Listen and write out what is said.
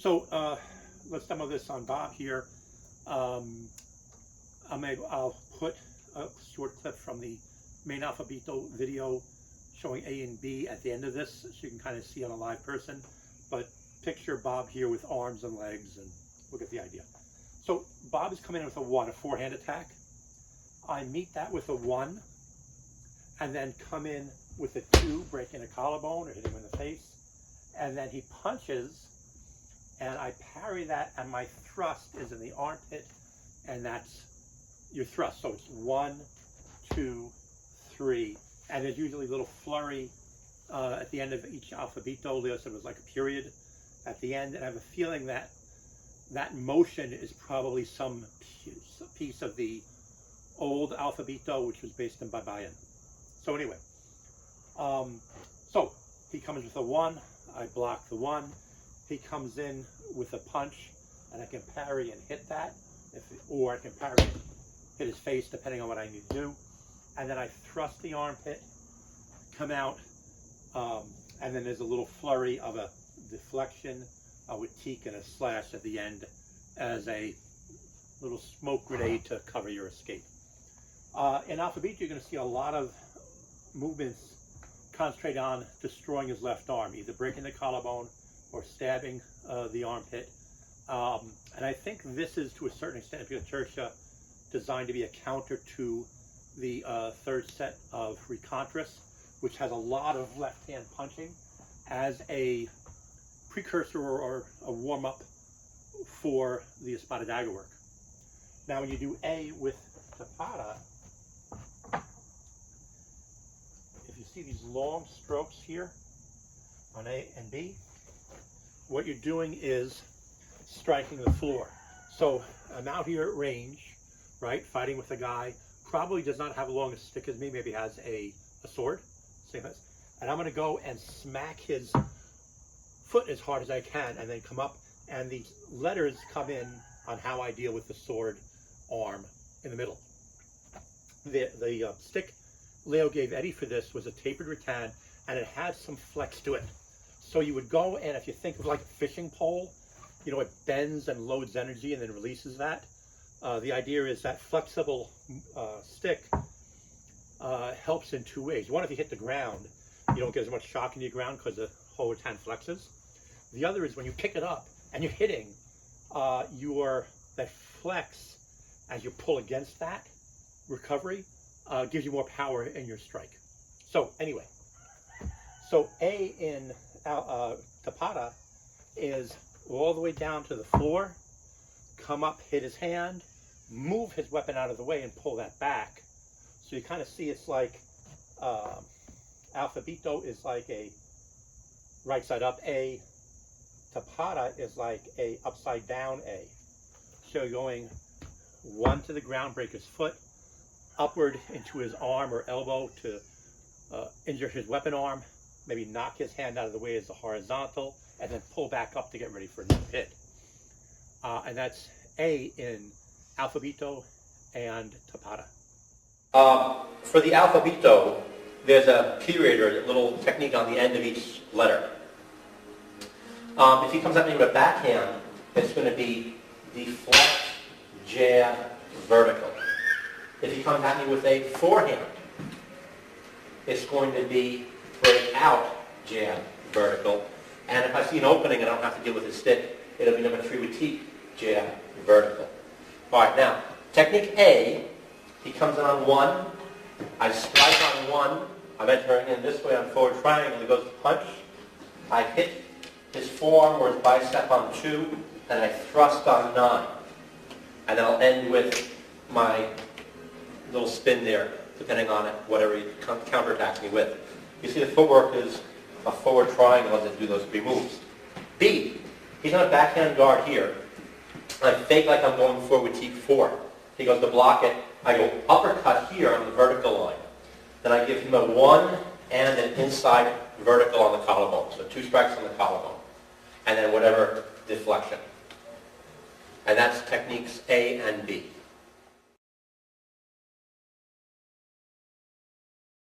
So let's demo this on Bob here. I'll put a short clip from the main ALPHABITO video showing A and B at the end of this, so you can kind of see on a live person. But picture Bob here with arms and legs, and we'll get the idea. So Bob is coming in with a 1, a forehand attack. I meet that with a 1, and then come in with a 2, breaking a collarbone or hitting him in the face. And then he punches, and I parry that, and my thrust is in the armpit, and that's your thrust. So it's 1, 2, 3, and there's usually a little flurry at the end of each ALPHABITO. Leo said it was like a period at the end, and I have a feeling that that motion is probably some piece of the old ALPHABITO, which was based in Babayan. So anyway, so he comes with a 1, I block the 1, he comes in with a punch, and I can parry and hit that, or I can parry and hit his face, depending on what I need to do. And then I thrust the armpit, come out, and then there's a little flurry of a deflection with teak and a slash at the end as a little smoke grenade to cover your escape. In ALPHABITO, you're going to see a lot of movements concentrate on destroying his left arm, either breaking the collarbone or stabbing the armpit. And I think this is, to a certain extent, PEKITI-TIRSIA, designed to be a counter to the third set of Recontras, which has a lot of left-hand punching as a precursor or a warm-up for the espada dagger work. Now, when you do A with TAPADA, if you see these long strokes here on A and B, what you're doing is striking the floor. So I'm out here at range, right, fighting with a guy, probably does not have a long stick as me, maybe has a sword, same as, and I'm going to go and smack his foot as hard as I can, and then come up, and the letters come in on how I deal with the sword arm in the middle. The stick Leo gave Eddie for this was a tapered rattan, and it had some flex to it. So you would go, and if you think of like a fishing pole, you know, it bends and loads energy and then releases that. The idea is that flexible stick helps in 2 ways. One, if you hit the ground, you don't get as much shock in your ground because the whole rattan flexes. The other is when you pick it up and you're hitting, that flex as you pull against that recovery gives you more power in your strike. So anyway, so A in TAPADA is all the way down to the floor, come up, hit his hand, move his weapon out of the way and pull that back. So you kind of see it's like ALPHABITO is like a right side up A, TAPADA is like a upside down A. So you're going 1 to the ground, break his foot, upward into his arm or elbow to injure his weapon arm, maybe knock his hand out of the way as a horizontal, and then pull back up to get ready for another hit. And that's A in ALPHABITO and TAPADA. For the ALPHABITO, there's a period or a little technique on the end of each letter. If he comes at me with a backhand, it's going to be deflect, jab, vertical. If he comes at me with a forehand, it's going to be break out, jab, vertical. And if I see an opening and I don't have to deal with his stick, it'll be number 3 with teak, jab, vertical. All right, now, technique A, he comes in on 1, I strike on 1, I'm entering in this way on forward triangle, he goes to punch, I hit his forearm or his bicep on 2, and I thrust on 9. And then I'll end with my little spin there, depending on it, whatever he counterattacks me with. You see the footwork is a forward triangle as I do those 3 moves. B, he's on a backhand guard here. I fake like I'm going forward with T4. He goes to block it. I go uppercut here on the vertical line. Then I give him a 1 and an inside vertical on the collarbone. So 2 strikes on the collarbone. And then whatever deflection. And that's techniques A and B.